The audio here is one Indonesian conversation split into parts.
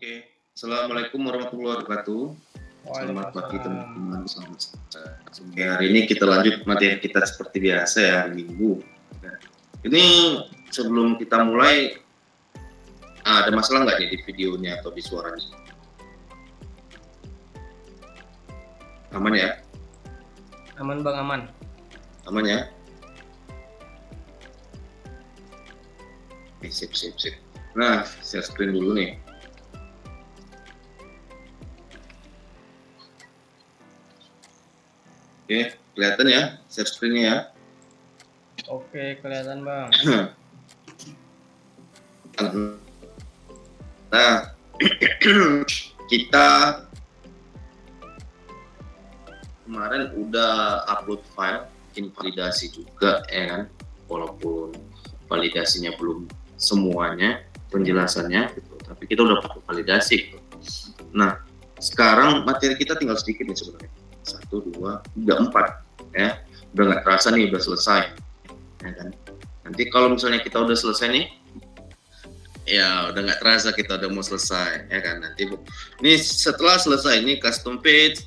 Oke, Assalamualaikum warahmatullahi wabarakatuh. Selamat pagi Waalaikumsalam. teman-teman, selamat Oke, hari ini kita lanjut materi kita seperti biasa ya, hari Minggu. Nah, ini sebelum kita mulai, ada masalah nggak nih di videonya atau di suaranya? Aman ya? Aman Bang, aman. Aman ya? Oke, sip. Nah, share screen dulu nih. Oke, kelihatan ya share screen-nya ya? Oke, kelihatan Bang. Nah, kita kemarin udah upload file, bikin validasi juga ya kan, walaupun validasinya belum semuanya penjelasannya gitu, tapi kita udah pakai validasi gitu. Nah, sekarang materi kita tinggal sedikit nih sebenarnya, 1, 2, 3, 4 ya, udah nggak terasa nih udah selesai ya kan. Nanti kalau misalnya kita udah selesai nih, ya udah nggak terasa kita udah mau selesai ya kan. Nanti ini setelah selesai ini custom page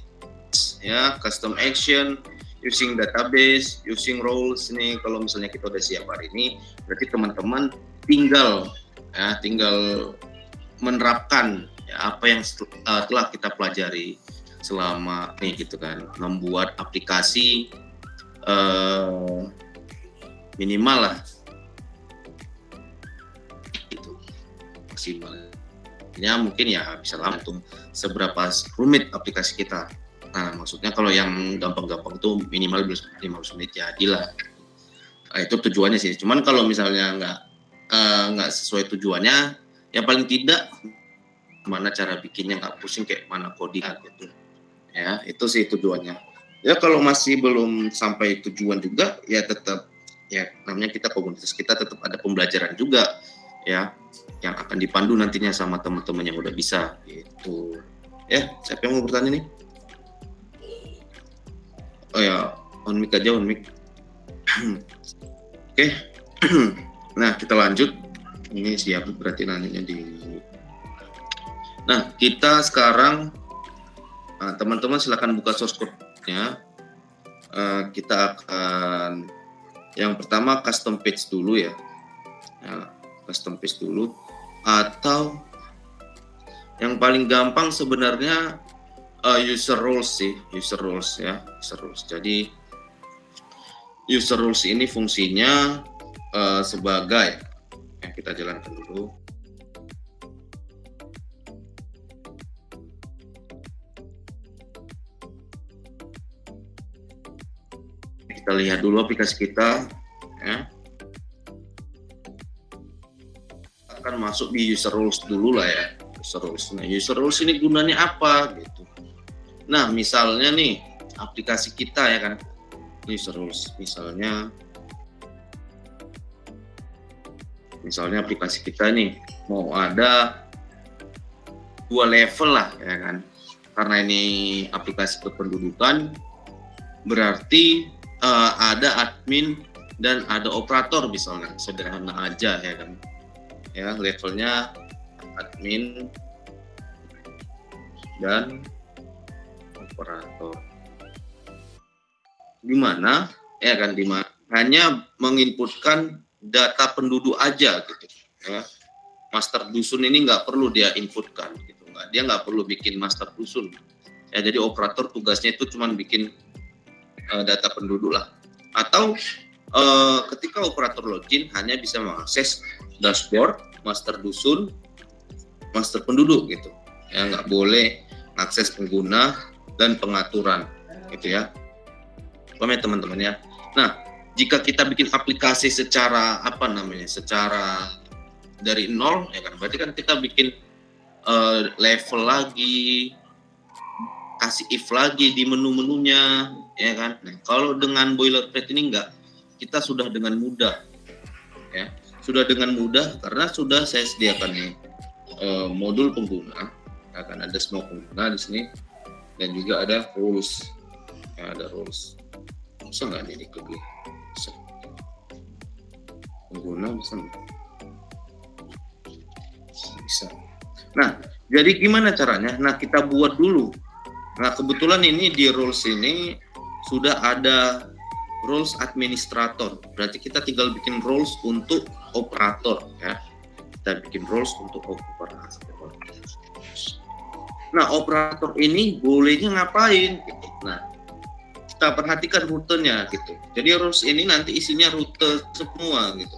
ya, custom action, using database, using roles. Ini kalau misalnya kita udah siap hari ini, berarti teman-teman tinggal menerapkan ya, apa yang telah kita pelajari selama nih gitu kan, membuat aplikasi minimal lah gitu, maksimalnya mungkin ya bisa langsung seberapa rumit aplikasi kita. Nah, maksudnya kalau yang gampang-gampang itu minimal 15 menit jadilah. Nah, itu tujuannya sih. Cuman kalau misalnya nggak sesuai tujuannya, ya paling tidak mana cara bikinnya nggak pusing kayak mana coding gitu. Ya, itu sih tujuannya. Ya kalau masih belum sampai tujuan juga, ya tetap ya namanya kita komunitas, kita tetap ada pembelajaran juga ya yang akan dipandu nantinya sama teman-teman yang udah bisa gitu. Ya, siapa yang mau bertanya nih? Oh ya, on mic aja, on mic. Oke. Nah, kita lanjut. Ini siap berarti nanya di. Nah, kita sekarang teman-teman silakan buka source code-nya. Kita akan yang pertama custom page dulu ya. Custom page dulu, atau yang paling gampang sebenarnya user roles sih, user roles. Jadi user roles ini fungsinya sebagai yang kita jalankan dulu. Kita lihat dulu aplikasi kita ya. Akan masuk di user roles dulu lah ya. User roles. Nah, user roles ini gunanya apa gitu. Nah, misalnya nih aplikasi kita ya kan, user roles. Misalnya aplikasi kita nih mau ada 2 level lah ya kan. Karena ini aplikasi kependudukan, berarti ada admin dan ada operator misalnya, sederhana aja ya kan. Ya, levelnya admin dan operator. Dimana ya kan, hanya menginputkan data penduduk aja gitu ya. Master dusun ini nggak perlu dia inputkan gitu, dia nggak perlu bikin master dusun ya. Jadi operator tugasnya itu cuma bikin data penduduk lah. Atau ketika operator login hanya bisa mengakses dashboard, master dusun, master penduduk gitu ya, nggak boleh akses pengguna dan pengaturan gitu ya. Paham ya teman-teman ya. Nah, jika kita bikin aplikasi secara secara dari nol ya kan, berarti kan kita bikin level lagi, kasih if lagi di menu-menunya ya kan. Nah, kalau dengan boilerplate ini enggak, kita sudah dengan mudah ya, karena sudah saya sediakan nih modul pengguna, akan ada semua pengguna di sini, dan juga ada rules ya, ada rules. Bisa nggak ini klik pengguna, bisa nggak? Bisa. Nah, Jadi gimana caranya? Nah, kita buat dulu. Nah, kebetulan ini di roles ini sudah ada roles administrator. Berarti kita tinggal bikin roles untuk operator ya. Kita bikin roles untuk operator. Nah, operator ini bolehnya ngapain gitu. Nah, kita perhatikan rutenya gitu. Jadi roles ini nanti isinya rute semua gitu.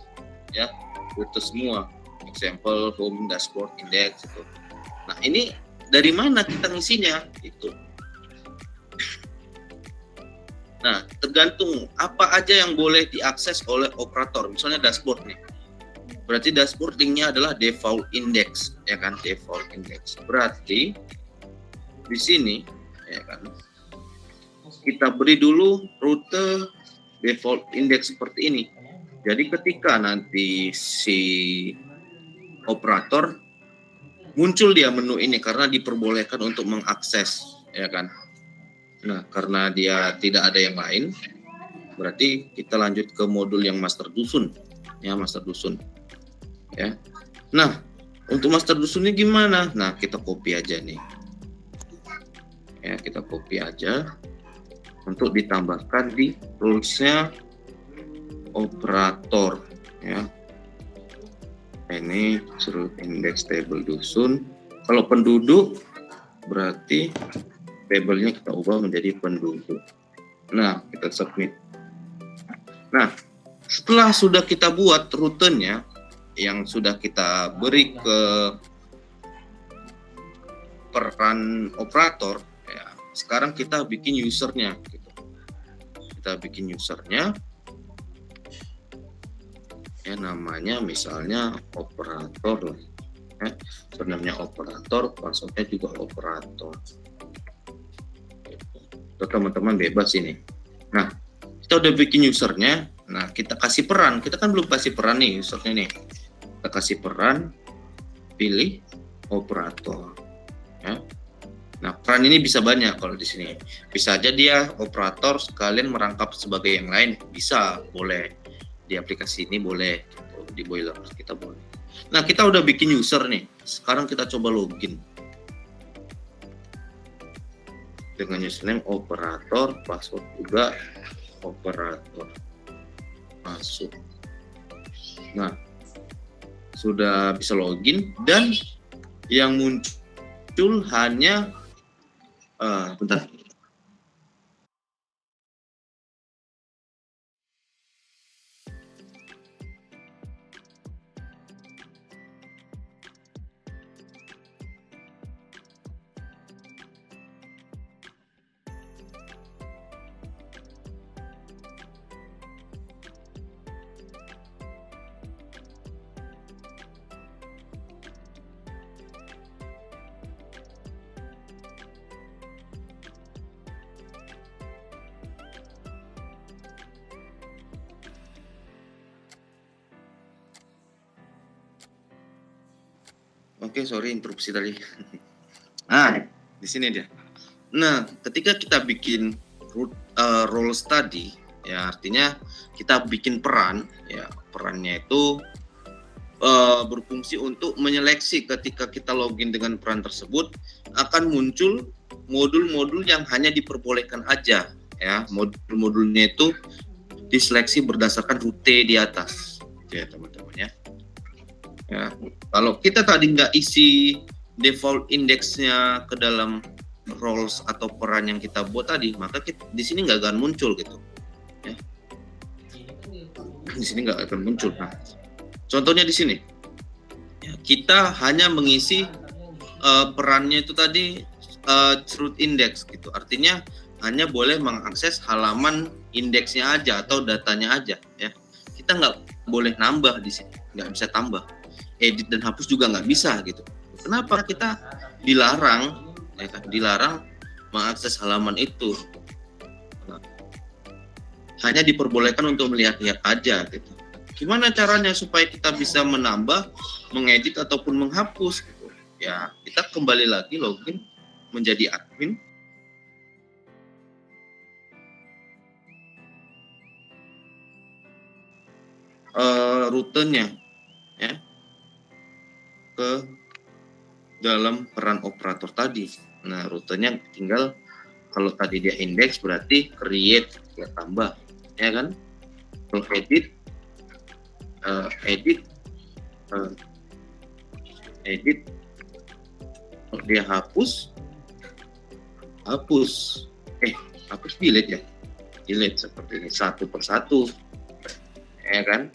Ya, rute semua. Example home, dashboard, index gitu. Nah, ini dari mana kita ngisinya itu. Nah, tergantung apa aja yang boleh diakses oleh operator. Misalnya dashboard nih. Berarti dashboard linknya adalah default index, ya kan? Default index. Berarti di sini, ya kan? Kita beri dulu rute default index seperti ini. Jadi ketika nanti si operator muncul dia menu ini karena diperbolehkan untuk mengakses, ya kan? Nah, karena dia tidak ada yang lain, berarti kita lanjut ke modul yang master dusun, ya master dusun, ya. Nah, untuk master dusunnya gimana? Nah, kita copy aja nih, ya kita copy aja untuk ditambahkan di rulesnya operator, ya. Ini suruh indeks table dusun. Kalau penduduk berarti tabelnya kita ubah menjadi penduduk. Nah, kita submit. Nah, setelah sudah kita buat rutenya yang sudah kita beri ke peran operator, ya, sekarang kita bikin usernya. Gitu. Kita bikin usernya, ya namanya misalnya operator lah. Sebenarnya operator, passwordnya juga operator. Itu teman-teman bebas ini. Nah, kita udah bikin usernya. Nah, kita kasih peran. Kita kan belum kasih peran nih usernya nih. Kita kasih peran, pilih operator. Ya. Nah, peran ini bisa banyak kalau di sini. Bisa aja dia operator sekalian merangkap sebagai yang lain. Bisa, boleh. Di aplikasi ini boleh. Gitu. Di Boiler kita boleh. Nah, kita udah bikin user nih. Sekarang kita coba login. Dengan username operator, password juga operator. Masuk. Nah, sudah bisa login dan yang muncul hanya bentar. Oke, sorry interupsi tadi. Nah, di sini dia. Nah, ketika kita bikin roles tadi, ya artinya kita bikin peran, ya perannya itu berfungsi untuk menyeleksi ketika kita login dengan peran tersebut akan muncul modul-modul yang hanya diperbolehkan aja, ya modul-modulnya itu diseleksi berdasarkan rute di atas, ya teman-teman ya. Ya, kalau kita tadi nggak isi default indeksnya ke dalam roles atau peran yang kita buat tadi, maka di sini nggak akan muncul gitu. Ya. Di sini nggak akan muncul. Nah, contohnya di sini, ya, kita hanya mengisi perannya itu tadi root index gitu. Artinya hanya boleh mengakses halaman indeksnya aja atau datanya aja. Ya, kita nggak boleh nambah di sini, nggak bisa tambah. Edit dan hapus juga nggak bisa gitu. Kenapa kita dilarang, ya kan? Dilarang mengakses halaman itu. Nah, hanya diperbolehkan untuk melihat-lihat aja gitu. Gimana caranya supaya kita bisa menambah, mengedit ataupun menghapus? Gitu. Ya kita kembali lagi login menjadi admin. Rutenya, ya. Ke dalam peran operator tadi. Nah, rutenya tinggal kalau tadi dia index berarti create ya tambah, ya kan? Kalau edit edit kalau dia hapus delete ya, delete seperti ini satu persatu, ya kan?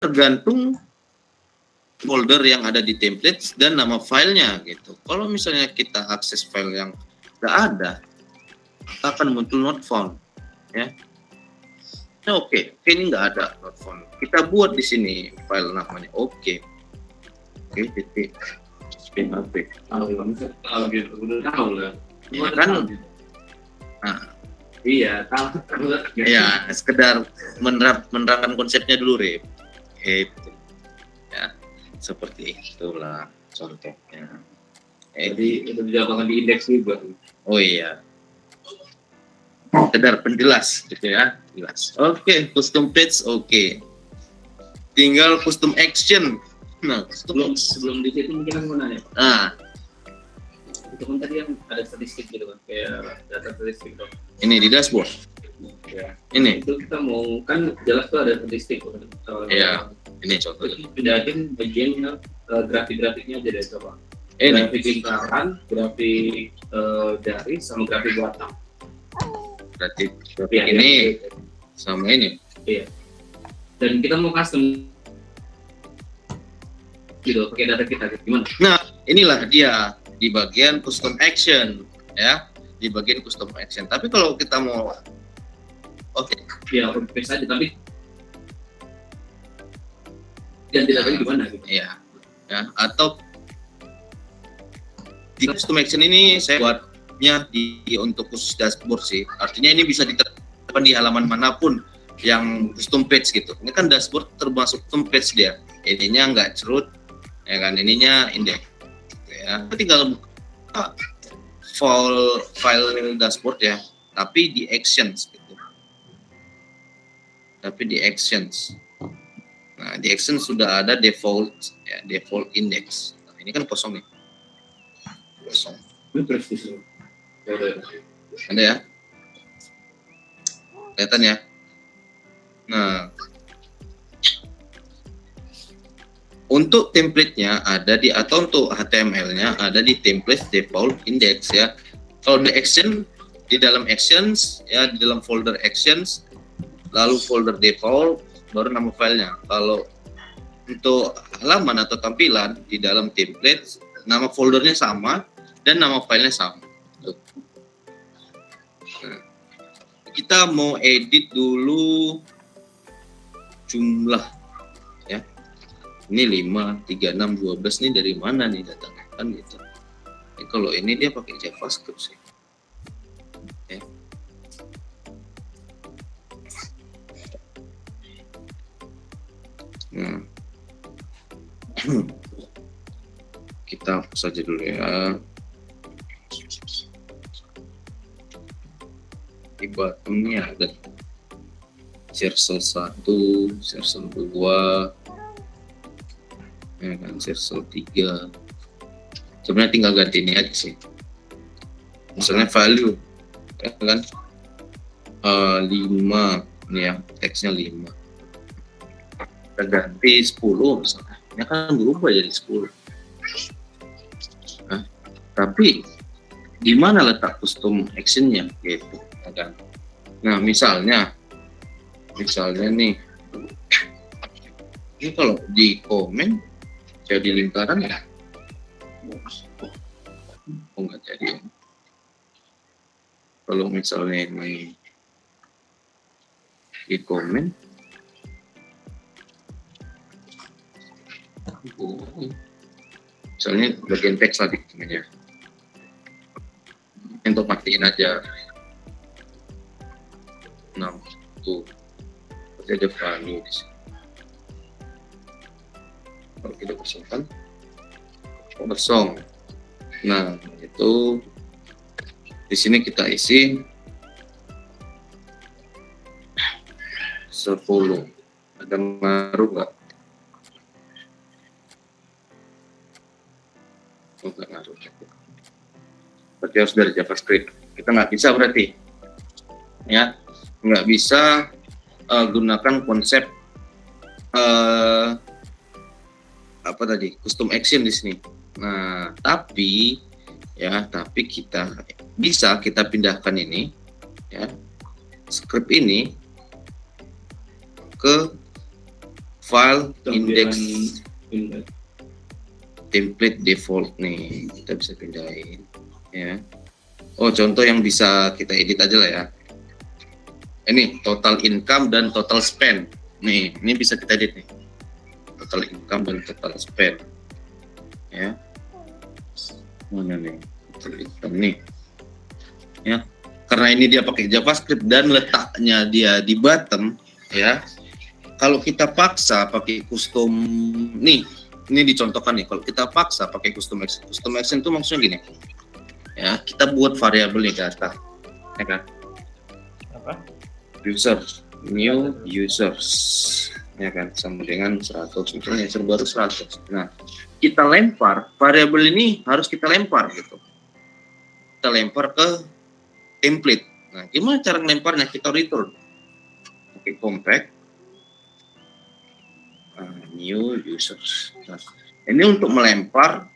Tergantung folder yang ada di template dan nama filenya gitu. Kalau misalnya kita akses file yang nggak ada, akan muncul not found, ya. Nah, oke, ini nggak ada not found. Kita buat di sini file namanya oke, titik PHP. Tahu gitu, udah tahu lah. Ya kan? Nah, Iya, tahu. ya sekedar menerangkan konsepnya dulu, Rip. Itu, ya, seperti itulah contohnya. Jadi itu dijabarkan di indeks juga. Oh iya, sekedar penjelas gitu ya, jelas. Oke, custom page oke. Tinggal custom action. Nah, Sebelum di situ mungkin aku mau nanya, Pak. nah, Itu kan tadi yang ada statistik gitu kan, kayak data statistik dong. ini di dashboard. Ya. Ini, Itu kita mau kan jelas tuh ada statistik kan. Iya. ini contohnya. Terus pindahin bagian grafik-grafiknya aja deh coba. Ini, Grafik lingkaran, grafik jari, sama grafik batang. berarti Iya, ini iya. sama ini. Iya. Dan kita mau custom gitu pakai data kita gimana? Nah, inilah dia di bagian custom action, ya, di bagian custom action. Tapi kalau kita mau, oke, Ya copy paste aja tapi ganti datanya gimana gitu? ya, atau di custom action ini saya buatnya untuk khusus dashboard sih. Artinya ini bisa diterapkan di halaman manapun yang custom page gitu. Ini kan dashboard termasuk custom page dia. Ininya nggak cerut, ya kan? Ininya indeks. Ya, tinggal buka file dashboard ya, tapi di actions gitu. Tapi di actions. Nah, di actions sudah ada default ya, default index. Nah, ini kan kosong nih. Kosong. Terus di sini. Ya udah. Ada ya? Kelihatan ya? Nah, untuk template-nya ada di, atau untuk HTML-nya ada di template default index ya. Kalau di action, di dalam actions ya, di dalam folder actions, lalu folder default, baru nama filenya. Kalau untuk halaman atau tampilan di dalam template, nama foldernya sama dan nama filenya sama. Tuh. Nah, kita mau edit dulu jumlah ya. Ini 5, 36, 12 nih dari mana nih datangnya kan gitu. Ini kalau ini dia pakai JavaScript sih. Ya. Nah. Kita hapus saja dulu ya. Di bottomnya ada Cersei 1, Cersei 2, ya kan, Cersei 3, Sebenarnya tinggal ganti ini aja sih. Misalnya value, ya kan 5 ini ya, teksnya 5. Kita ganti 10 misalnya. Ini akan berubah jadi 10. Nah, tapi di mana letak custom action-nya gitu, ya kan? Nah, misalnya nih, ini kalau di komen jadi lingkaran ya, enggak jadi. Kalau misalnya ini di komen, misalnya bagian teks tadi namanya, untuk matiin aja. Nah, tuh ada value di sini. Kalau kita kosongkan, kosong. Nah, itu di sini kita isi 10. Ada ngaruh nggak? Nggak ngaruh. Berarti harus dari JavaScript. Kita nggak bisa berarti, ya, nggak bisa gunakan konsep apa tadi, custom action di sini. Nah, tapi kita bisa pindahkan ini, ya, script ini ke file index template default nih, kita bisa pindahin, ya. Oh, contoh yang bisa kita edit aja lah ya. Ini total income dan total spend. Nih, ini bisa kita edit nih. Total income dan total spend. Ya. Mana nih? Total income nih. Ya. Karena ini dia pakai JavaScript dan letaknya dia di bottom, ya. Kalau kita paksa pakai custom nih, ini dicontohkan nih. Kalau kita paksa pakai custom action itu maksudnya gini. Ya, kita buat variabel nih data. Ya kan? Apa? Users, new users, ya kan, sama dengan 100, misalnya user baru 100. Nah, kita lempar variabel ini, harus kita lempar gitu. Kita lempar ke template. Nah, gimana cara ngelemparnya? Kita return pakai compact new users. Nah, ini untuk melempar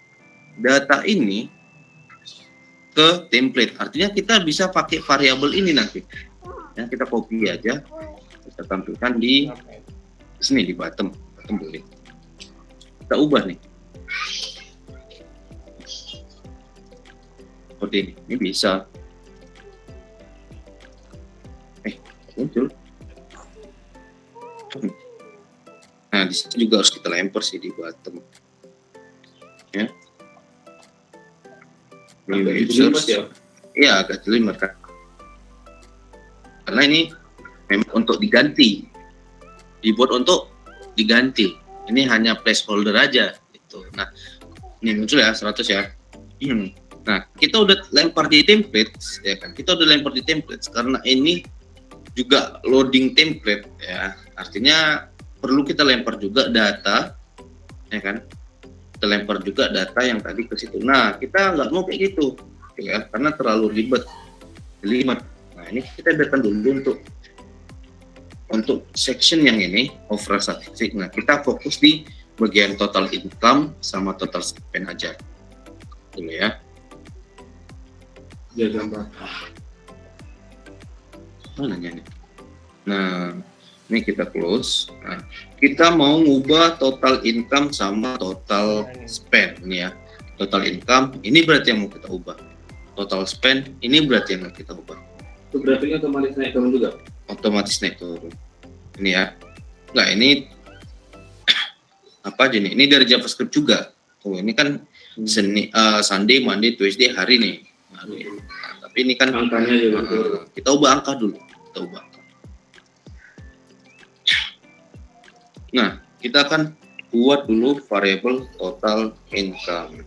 data ini ke template. Artinya kita bisa pakai variabel ini nanti. Ya, kita copy aja, kita tampilkan di sini di bottom boleh. Kita ubah nih. Seperti ini bisa. Muncul. Nah, di sini juga harus kita lempar sih di bottom. Ya. Iya, agak jelimet kan. Karena ini memang untuk diganti, dibuat untuk diganti. Ini hanya placeholder aja gitu. Nah, ini muncul ya 100 ya. Nah, kita udah lempar di template, ya kan? Kita udah lempar di template karena ini juga loading template, ya. Artinya perlu kita lempar juga data, ya kan? Kita lempar juga data yang tadi ke situ. Nah, kita nggak mau kayak gitu, ya, karena terlalu jelimet. Nah, ini kita biarkan dulu untuk section yang ini overall statistik. Nah, kita fokus di bagian total income sama total spend aja dulu ya. Mana nih? Nah, ini kita close. Nah, kita mau ngubah total income sama total spend ini ya. Total income ini berarti yang mau kita ubah. Total spend ini berarti yang mau kita ubah. Itu grafiknya otomatis naik turun juga? Otomatis naik turun. Ini ya. Enggak, ini apa aja nih? Ini dari JavaScript juga. Oh, ini kan Sunday, Monday, Tuesday hari nih. Nah, tapi ini kan angkanya juga. Kita ubah angka dulu. Nah, kita akan buat dulu variabel total income.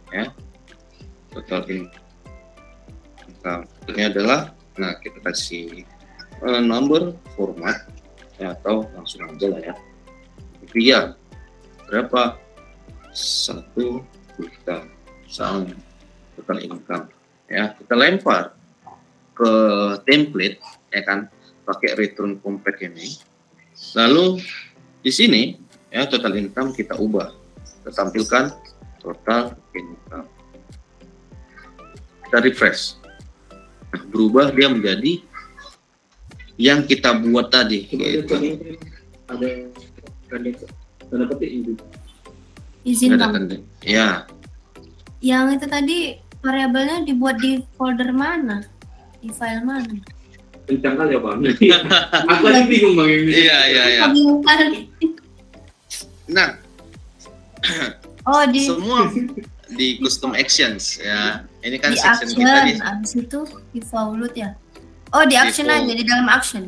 Ya. Total income. Ini adalah, nah, kita kasih number format, ya, atau langsung aja lah ya. Rupiah berapa? 1 juta misalnya total income ya, kita lempar ke template ya kan, pakai return compact ini. Lalu di sini ya total income kita ubah, kita tampilkan total income, kita refresh. Nah, berubah dia menjadi yang kita buat tadi gitu. Ada tanda petik itu. Izin Ada bang. tanda. Ya, Yang itu tadi variabelnya dibuat di folder mana? Di file mana? Kencang kali ya bang. Aku aja bingung bang ini. iya. Bingung kan? Nah, Oh di semua di custom actions ya. Ini kan di section action, kita nih. abis itu di default ya. Oh di action Default. aja, di dalam action.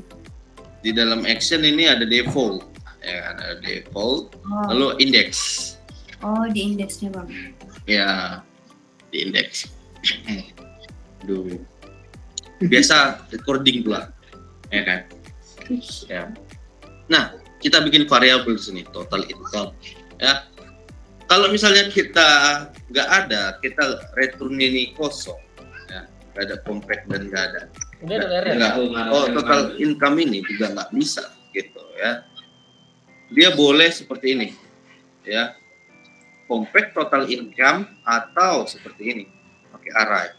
Di dalam action ini ada default ya, ada default, Oh, lalu index. oh di indeksnya bang. Ya, di index. Duh. Biasa recording pula. Ya kan? Ya. Nah, kita bikin variabel di sini, total income. Ya. Kalau misalnya kita nggak ada, kita return ini kosong. Ya, nggak ada compact dan nggak ada. Udah ada error. Nggak. Oh, total income ini juga nggak bisa gitu ya. Dia boleh seperti ini. Ya. Compact total income atau seperti ini pakai array.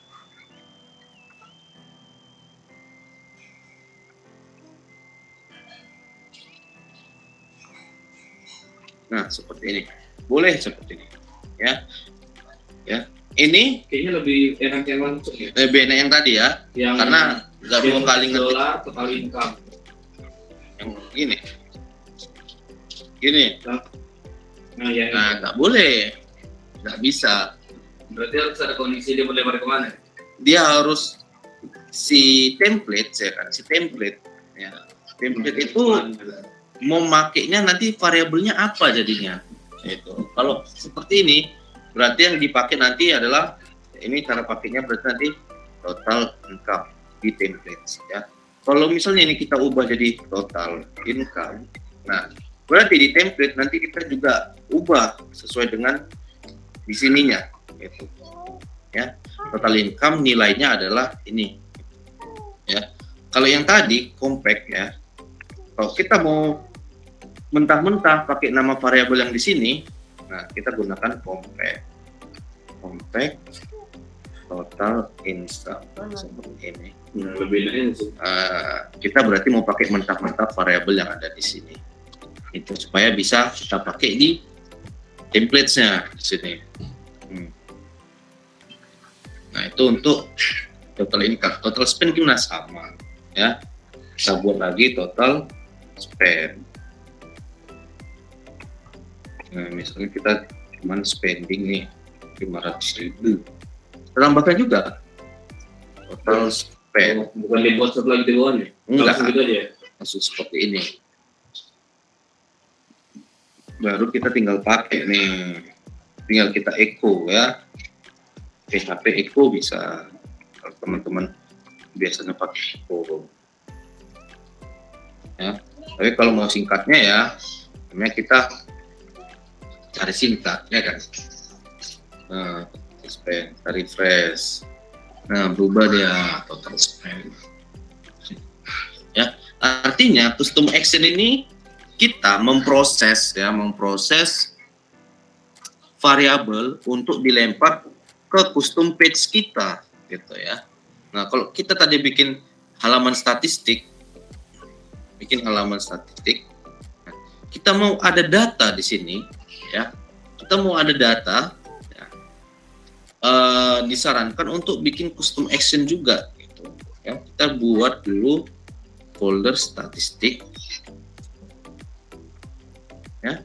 Nah, seperti ini. Boleh seperti ini. Ya. Ya. Ini Kayaknya lebih enak yang langsung ya. lebih enak yang tadi ya, Yang karena nggak dua kali ngetik dolar total income. yang gini. Gini. Nah ya. Nah, nggak boleh. Nggak bisa. Berarti harus ada kondisi dia boleh kemana? Dia harus si template, saya kan, si template. Ya. Template itu mau makainya nanti variabelnya apa jadinya. Itu. Kalau seperti ini, berarti yang dipakai nanti adalah ini cara pakainya berarti nanti total income di template ya. Kalau misalnya ini kita ubah jadi total income, nah berarti di template nanti kita juga ubah sesuai dengan di sininya gitu ya. Total income nilainya adalah ini ya. Kalau yang tadi compact ya, kalau kita mau mentah-mentah pakai nama variabel yang di sini, nah kita gunakan compact total income seperti ini. Nah, lebih enak sih. Kita berarti mau pakai mentah-mentah variabel yang ada di sini itu supaya bisa kita pakai di template-nya di sini. Nah itu untuk total income. Total spend gimana, sama ya, kita buat lagi total spend. Nah misalnya kita cuman spending nih 500.000, tambahkan juga total spend. Bukan dibuat setelah gitu doang ya? Enggak, Langsung gitu aja ya? langsung seperti ini. Baru kita tinggal pakai nih, tinggal kita echo ya, PHP echo bisa, kalau teman-teman biasanya pakai echo ya. Tapi kalau mau singkatnya ya, namanya kita cari singkat ya kan. Nah, spend, refresh. Nah, berubah dia total spend. Ya, artinya custom action ini kita memproses variabel untuk dilempar ke custom page kita gitu ya. Nah, kalau kita tadi bikin halaman statistik, nah, kita mau ada data di sini ya. Kita mau ada data ya. Disarankan untuk bikin custom action juga gitu ya. Kita buat dulu folder statistik ya.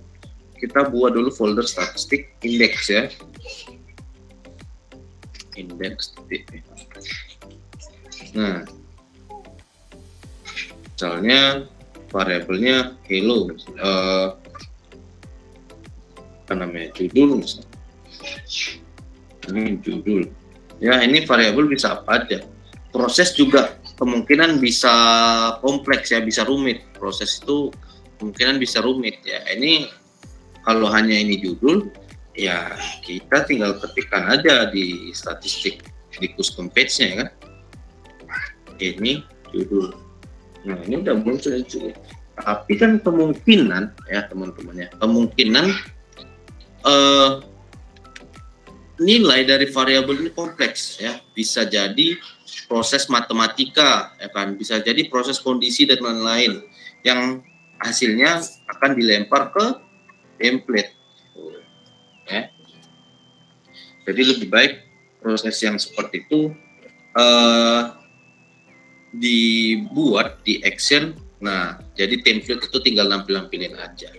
Kita buat dulu folder statistik index ya. Index. Nah, misalnya variabelnya hello, apa namanya, judul misalnya. Ini judul ya. Ini variabel bisa apa aja. Proses juga kemungkinan bisa kompleks ya, bisa rumit. Proses itu kemungkinan bisa rumit ya. Ini kalau hanya ini judul Ya kita tinggal ketikkan aja di statistik di custom page-nya ya kan. Ini judul. Nah ini udah muncul. Tapi kan kemungkinan ya teman-teman ya, kemungkinan nilai dari variabel ini kompleks ya, bisa jadi proses matematika ya kan, bisa jadi proses kondisi dan lain-lain yang hasilnya akan dilempar ke template ya. Jadi lebih baik proses yang seperti itu dibuat di action. Nah jadi template itu tinggal nampilin aja.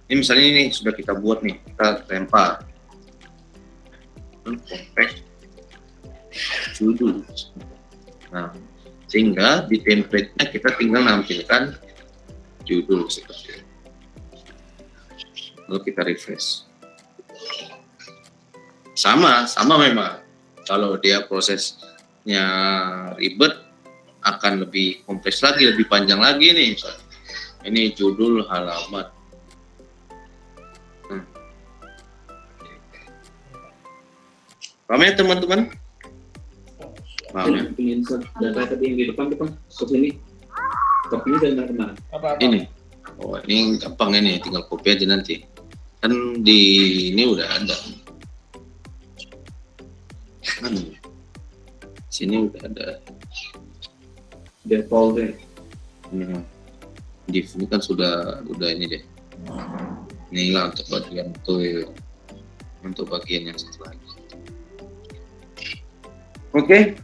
Ini misalnya ini sudah kita buat nih, kita lempar compact judul. Nah, sehingga di template-nya kita tinggal nampilkan judul seperti ini. Lalu kita refresh. Sama memang. Kalau dia prosesnya ribet, akan lebih kompleks lagi, lebih panjang lagi nih. Ini judul halaman. Paham ya teman-teman? Paham ya? Insert data tadi yang di depan ke sini. Kopinya dari mana? Apa? Ini. Oh, ini gampang ini, tinggal copy aja nanti. Kan di ini udah ada. Kan sini udah ada. Default deh. Div ini kan sudah ini deh. Inilah untuk bagian yang satu lagi. Oke,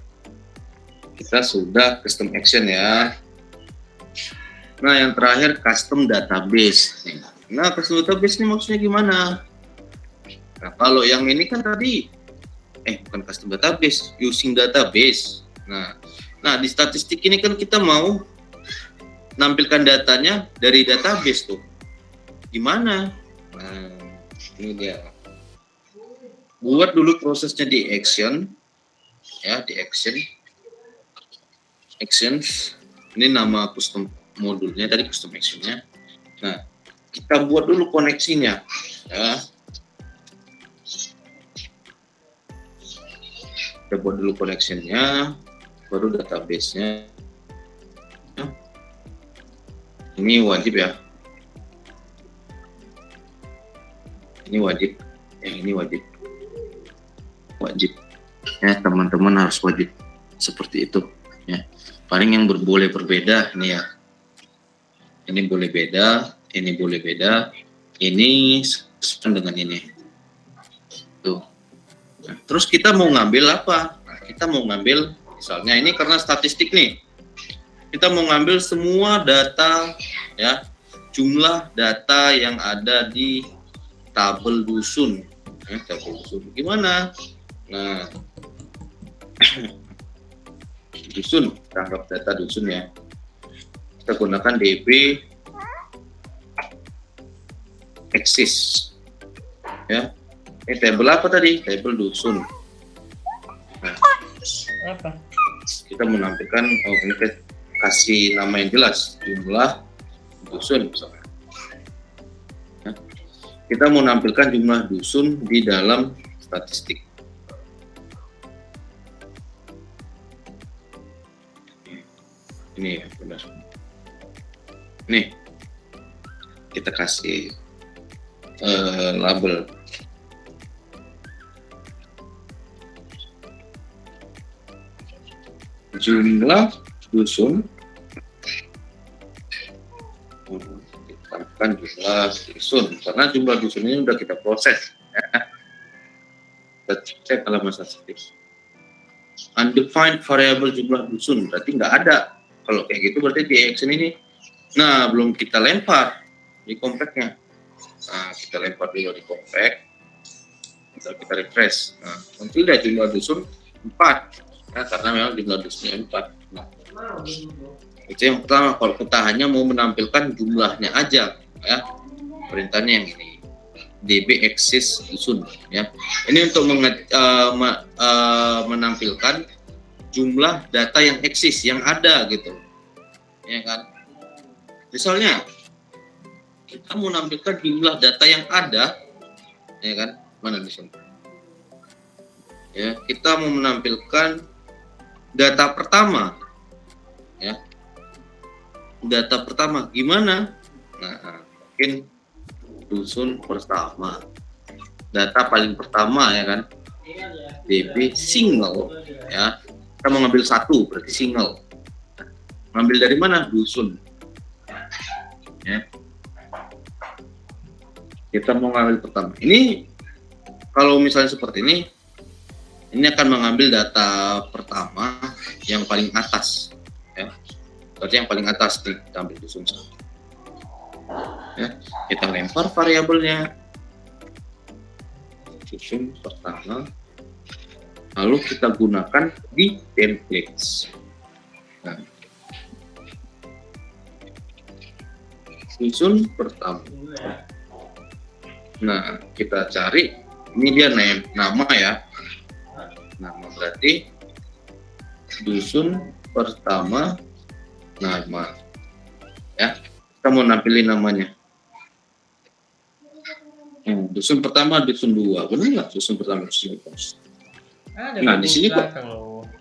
kita sudah custom action ya. Nah, yang terakhir custom database. Nah, custom database ini maksudnya gimana? Nah, kalau yang ini kan tadi, bukan custom database, using database. Nah, di statistik ini kan kita mau nampilkan datanya dari database tuh. Gimana? Nah, ini dia. Buat dulu prosesnya di action. Ya, di actions ini nama custom modulnya tadi, custom actionnya. Nah kita buat dulu koneksinya ya, kita buat dulu koneksinya, baru database-nya. Ini wajib ya, ini wajib ya, teman-teman harus wajib seperti itu ya. Paling yang boleh berbeda nih ya, ini boleh beda, ini boleh beda, ini dengan ini tuh. Nah, terus kita mau ngambil apa? Nah, kita mau ngambil misalnya ini karena statistik nih, kita mau ngambil semua data ya, jumlah data yang ada di tabel dusun ya, tabel dusun gimana? Nah dusun, kita anggap data dusun ya, kita gunakan DB axis ya. Ini tabel apa tadi? Tabel dusun. Nah, Apa? kita menampilkan, ini kita kasih nama yang jelas, jumlah dusun misalnya. Nah, kita mau nampilkan jumlah dusun di dalam statistik. Ini ya, benar. Nih, kita kasih label. Jumlah dusun. Kita tambahkan jumlah dusun, karena jumlah dusun ini sudah kita proses. Ya. Kita cek halaman statistik. Undefined variable jumlah dusun, berarti nggak ada. Kalau kayak gitu berarti di action ini, nah belum kita lempar di compact-nya. Nah kita lempar dulu di compact, kita refresh. Nah nanti udah jumlah dusun 4 ya, karena memang jumlah dusunnya 4. Nah, itu yang pertama. Kalau kita hanya mau menampilkan jumlahnya aja ya, perintahnya yang ini DB axis dusun ya. Ini untuk menampilkan jumlah data yang eksis, yang ada gitu ya kan. Misalnya kita mau menampilkan jumlah data yang ada ya kan? Mana dusun? Ya, kita mau menampilkan data pertama, ya. Data pertama gimana? Nah, mungkin dusun pertama. Data paling pertama ya kan? DB single, ya. Kita mau ngambil satu, berarti single. Ngambil dari mana? Dusun. Ya. Kita mau ngambil pertama. Ini kalau misalnya seperti ini akan mengambil data pertama yang paling atas, ya. Berarti yang paling atas nih, kita ambil dusun satu. Ya, kita lempar variabelnya dusun pertama, lalu kita gunakan di templates. Nah, dusun pertama. Nah, kita cari, ini dia nama ya. Nama berarti dusun pertama nama. Ya, kita mau nampilin namanya. Dusun pertama, dusun 2. Benar nggak dusun pertama, dusun 2? Nah, di sini kok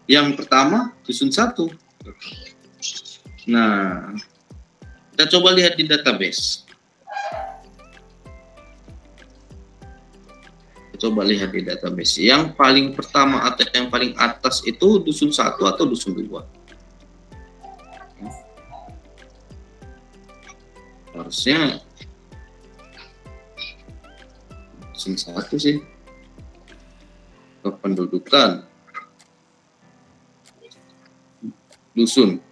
yang pertama dusun 1. Nah, kita coba lihat di database. Coba lihat di database. Yang paling pertama atau yang paling atas itu dusun 1 atau dusun 2? Harusnya dusun 1 sih. Kependudukan dusun.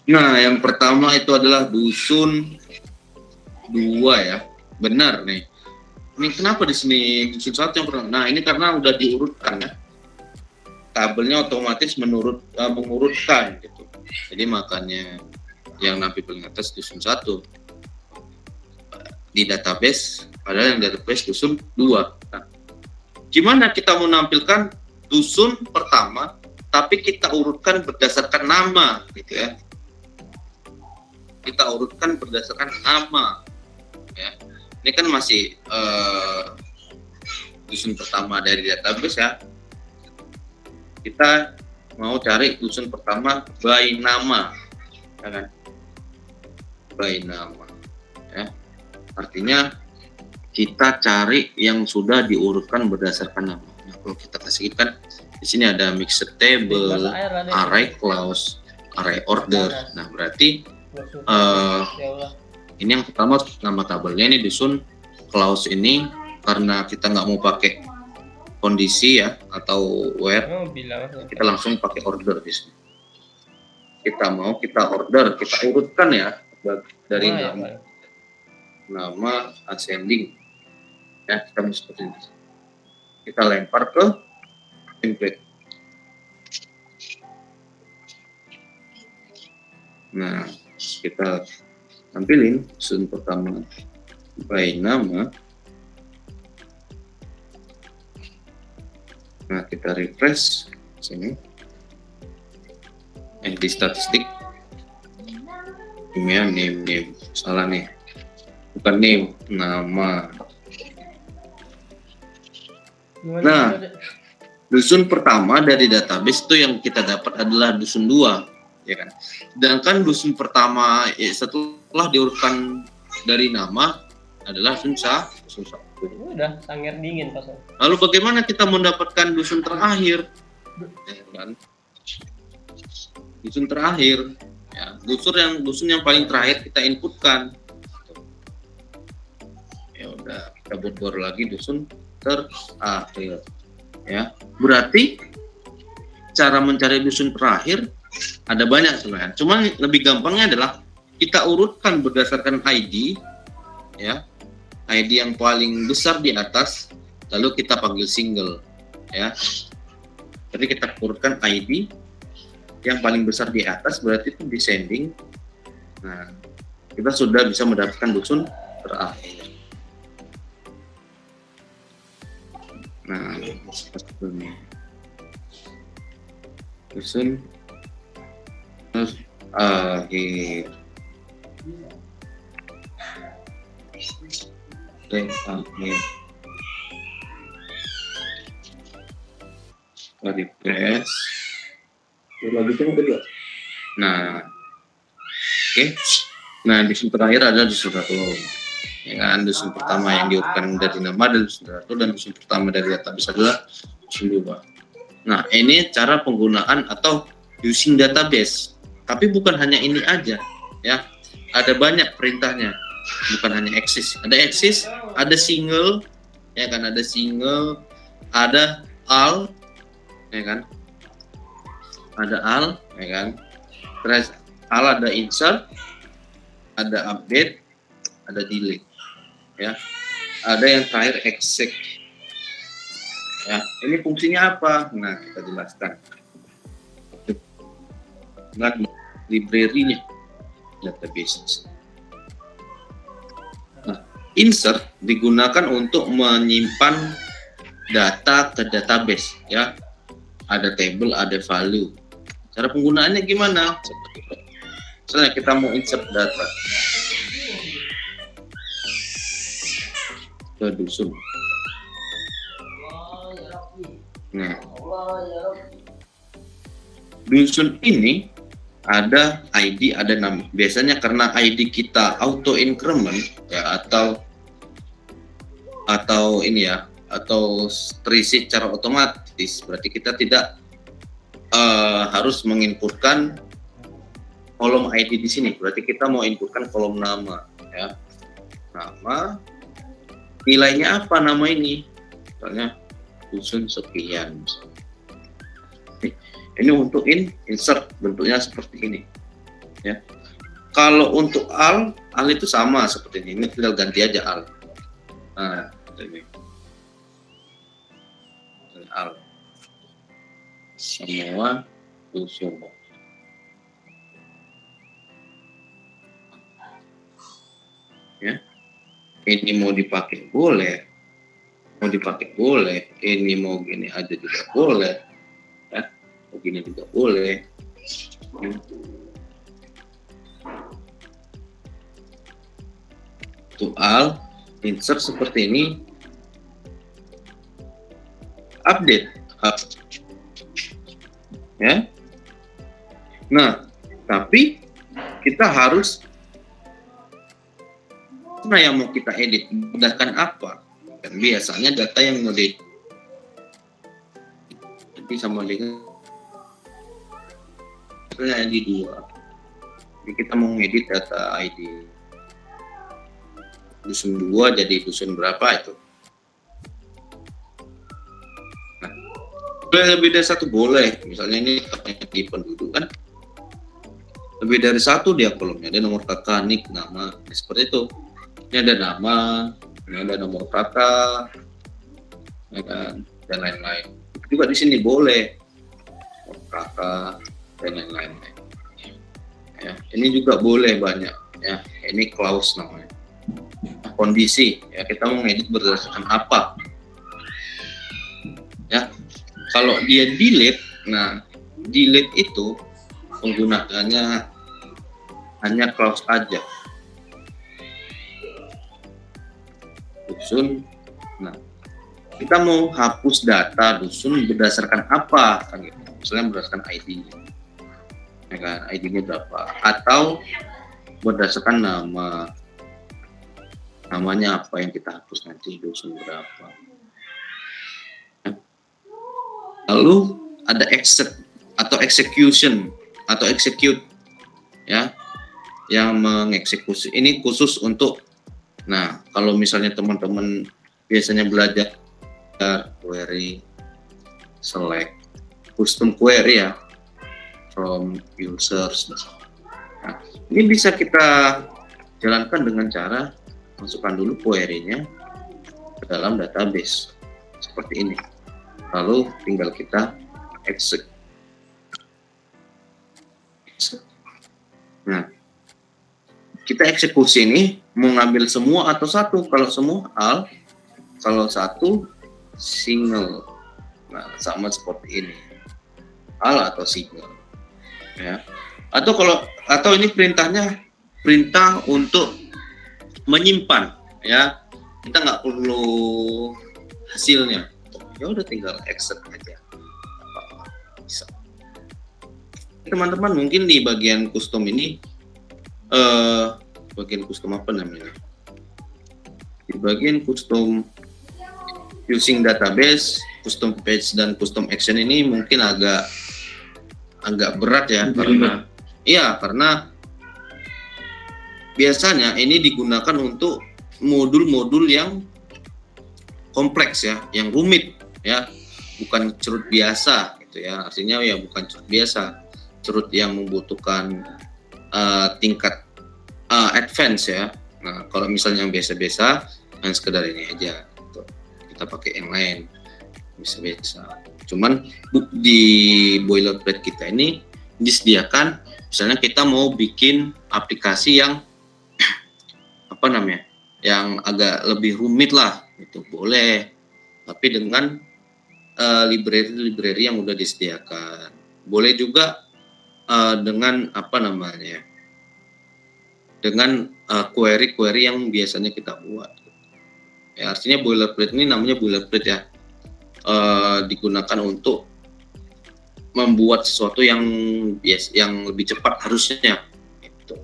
Nah, yang pertama itu adalah dusun 2 ya. Benar nih. Ini kenapa di sini dusun 1 yang pertama? Nah, ini karena udah diurutkan ya. Tabelnya otomatis mengurutkan gitu. Jadi makanya yang nampil paling atas dusun 1 di database, padahal yang database dusun 2. Nah, gimana kita menampilkan dusun pertama tapi kita urutkan berdasarkan nama gitu ya. Kita urutkan berdasarkan nama ya. Ini kan masih dusun pertama dari database ya. Kita mau cari dusun pertama by nama, ya kan? By nama, ya. Artinya kita cari yang sudah diurutkan berdasarkan nama. Nah, kalau kita kasih kan di sini ada mixed table, array clause, array order. Nah, berarti ini yang pertama nama tabelnya ini dusun clause ini karena kita nggak mau pakai kondisi ya atau where, kita langsung pakai order di sini. Kita order, kita urutkan ya dari nama ascending ya, kita mau seperti ini. Kita lempar ke template. Nah, kita tampilin dusun pertama by nama. Nah, kita refresh sini. Di statistik. Name. Salah nih. Bukan name, nama. Nah, dusun pertama dari database itu yang kita dapat adalah dusun 2, ya kan. Sedangkan dusun pertama setelah diurutkan dari nama adalah dusun 1. Udah sangir dingin pas. Lalu bagaimana kita mendapatkan dusun terakhir? Ya kan? Dusun terakhir, ya, dusun yang paling terakhir kita inputkan. Ya udah, kita buat lagi dusun terakhir. Ya, berarti cara mencari dusun terakhir ada banyak sebenarnya. Cuma lebih gampangnya adalah kita urutkan berdasarkan ID, ya. ID yang paling besar di atas, lalu kita panggil single, ya. Jadi kita urutkan ID yang paling besar di atas, berarti itu descending. Nah, kita sudah bisa mendapatkan dusun terakhir. Nah, dusun terakhir. refresh. Lagi itu kedua. Nah, oke. Nah, dusun terakhir ada dusun Ratu. Ya kan, dusun pertama yang diurutkan dari nama dan dusun Ratu, dan dusun pertama dari database adalah dusun 2. Nah, ini cara penggunaan atau using database. Tapi bukan hanya ini aja, ya. Ada banyak perintahnya. Bukan hanya access. Ada access, ada single, ya kan, ada single, ada all, ya kan. Ada all, ya kan. Terus all ada insert, ada update, ada delete, ya. Ada yang terakhir exec. Ya, ini fungsinya apa? Nah, kita jelaskan. Nah, library-nya database. Nah, insert digunakan untuk menyimpan data ke database, ya. Ada table, ada value. Cara penggunaannya gimana? Seperti itu. Misalnya kita mau insert data ke dusun. Nah, dusun ini ada ID, ada nama. Biasanya karena ID kita auto increment, ya, atau ini ya, atau terisi secara otomatis, berarti kita tidak harus menginputkan kolom ID di sini. Berarti kita mau inputkan kolom nama, ya. Nama, nilainya apa nama ini? Misalnya dusun sekian. Ini untuk insert, bentuknya seperti ini, ya. Kalau untuk al itu sama seperti ini tinggal ganti aja al. Nah, ini al semua dusun, ya. Ini mau dipakai boleh, ini mau gini aja juga boleh, ya. Begini juga boleh. Soal insert seperti ini, update, ya. Nah, tapi kita harus, nah, yang mau kita edit berdasarkan apa? Dan biasanya data yang mau di sama dengan ID 2. Jadi kita mau ngedit data ID dusun 2 jadi dusun berapa itu. Nah, lebih dari satu boleh. Misalnya ini di penduduk kan, lebih dari satu dia kolomnya. Ada nomor kakak, nik, nama, seperti itu. Ini ada nama, ini ada nomor kakak, ya kan, dan lain-lain. Juga di sini boleh nomor kakak dan lain-lain. Ya, ini juga boleh banyak, ya. Ini clause namanya. Nah, kondisi, ya, kita mau ngedit berdasarkan apa? Ya, kalau dia delete, nah delete itu penggunaannya hanya clause aja. Dusun, nah kita mau hapus data dusun berdasarkan apa? Kan gitu. Misalnya berdasarkan ID. Ya kan, ID-nya berapa, atau berdasarkan nama, namanya apa yang kita hapus nanti, dusun berapa. Lalu ada execute atau execution atau execute, ya, yang mengeksekusi. Ini khusus untuk, nah, kalau misalnya teman-teman biasanya belajar query, select, custom query, ya, from users. Nah, ini bisa kita jalankan dengan cara masukkan dulu query-nya ke dalam database seperti ini. Lalu tinggal kita execute. Nah, kita eksekusi ini mau ngambil semua atau satu. Kalau semua al, kalau satu single. Nah, sama seperti ini, al atau single, ya. Atau ini perintahnya perintah untuk menyimpan, ya, kita nggak perlu hasilnya, ya udah tinggal extract aja. Apa-apa bisa. Teman-teman mungkin di bagian custom ini, bagian custom apa namanya? Di bagian custom using database, custom page dan custom action ini mungkin agak berat ya, karena biasanya ini digunakan untuk modul-modul yang kompleks ya, yang rumit ya, bukan cerut biasa gitu ya. Artinya ya bukan cerut biasa, cerut yang membutuhkan tingkat advance ya. Nah, kalau misalnya yang biasa-biasa, yang sekedar ini aja gitu. Kita pakai yang lain biasa-biasa. Cuman di boilerplate kita ini disediakan, misalnya kita mau bikin aplikasi yang apa namanya, yang agak lebih rumit lah, itu boleh, tapi dengan library yang udah disediakan. Boleh juga dengan apa namanya, dengan query yang biasanya kita buat. Ya, artinya boilerplate ini namanya boilerplate ya, digunakan untuk membuat sesuatu yang lebih cepat harusnya. Gitu.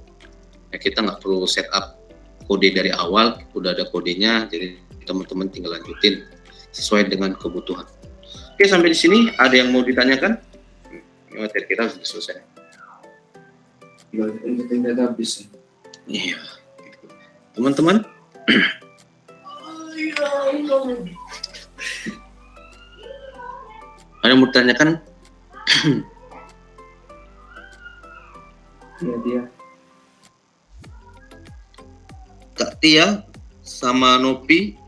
Ya, kita nggak perlu setup kode dari awal, udah ada kodenya, jadi teman-teman tinggal lanjutin sesuai dengan kebutuhan. Oke, sampai di sini ada yang mau ditanyakan? Materi kita sudah selesai. Tinggal database. Iya. Teman-teman, ada yang mau ditanyakan? Iya dia. Kak Tia sama Nopi.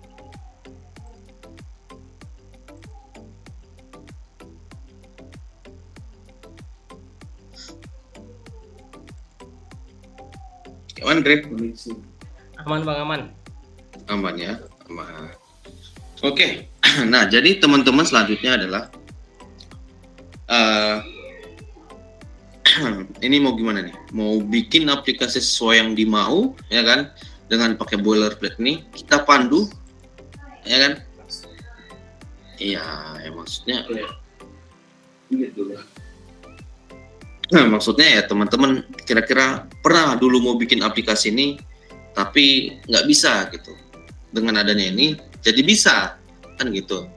Aman, Greg? Aman Bang, aman. Aman ya, aman. Oke, nah jadi teman-teman selanjutnya adalah ini mau gimana nih? Mau bikin aplikasi sesuai yang dimau, ya kan? Dengan pakai boilerplate ini, kita pandu, ya kan? Iya, ya maksudnya. Gitu lah. Nah, maksudnya ya teman-teman kira-kira pernah dulu mau bikin aplikasi ini, tapi nggak bisa gitu. Dengan adanya ini, jadi bisa, kan gitu.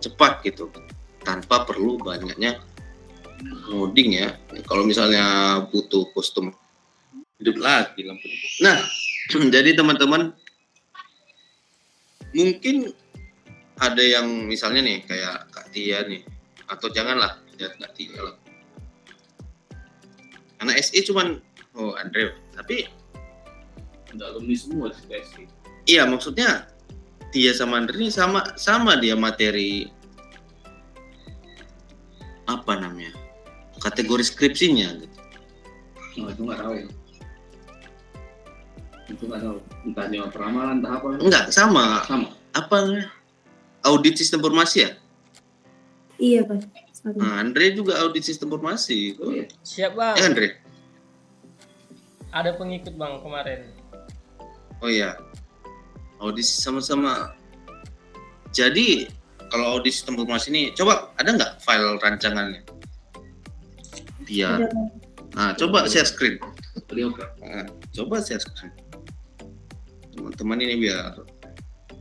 Cepat gitu, tanpa perlu banyaknya ngoding ya. Kalau misalnya butuh custom, hidup lagi lampu. Nah, jadi teman-teman mungkin ada yang misalnya nih kayak Kak Tia nih, atau janganlah lihat Kak Tia lah. Karena SE cuman Andre, tapi Enggak alumni semua sih guys. iya maksudnya Tia sama Andre ini sama dia materi apa namanya, kategori skripsinya gitu. Oh, itu nggak tahu. Itu nggak tahu. Entah nyawa peramalan, entah apa. Enggak, sama. Sama. Apa audit sistem informasi ya? Iya, Pak. Nah, Andre juga audit sistem informasi. Oh, iya. Siap Bang. Ya, Andre? Ada pengikut Bang kemarin. Oh iya. Audit sama-sama. Jadi, kalau audit sistem informasi ini, coba ada nggak file rancangannya? Dia. Nah, coba share screen. Beliau kan. Nah, coba share screen. Teman-teman ini biar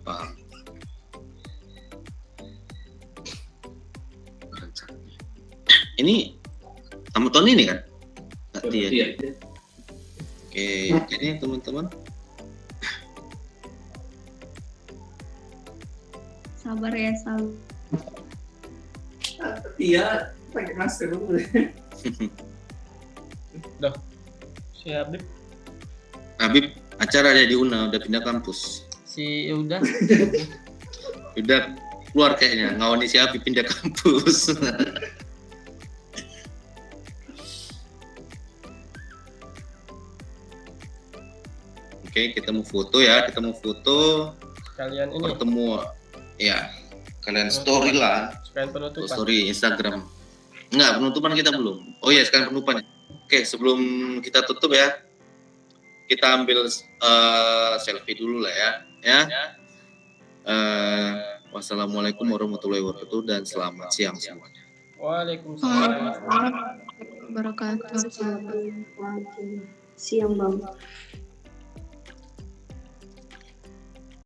paham. Ini sama Tony ini kan? Tia. Iya. Oke, jadi teman-teman. Sabar ya, sabar. Iya, pakai masker dulu. Si Habib, Habib, acara ada di UNA, udah pindah kampus. si udah. Udah keluar kayaknya, ngawani si Habib pindah kampus. Oke, kita mau foto ya, Kalian ini bertemu ya, kalian story lah, sekalian penutupan. story Instagram. Enggak, penutupan kita belum. Oh iya, sekarang penutupan. Oke, sebelum kita tutup ya, kita ambil selfie dulu lah ya ya. Wassalamualaikum warahmatullahi wabarakatuh dan selamat siang semua. Waalaikumsalam. Wabarakatuh. Siang Bang.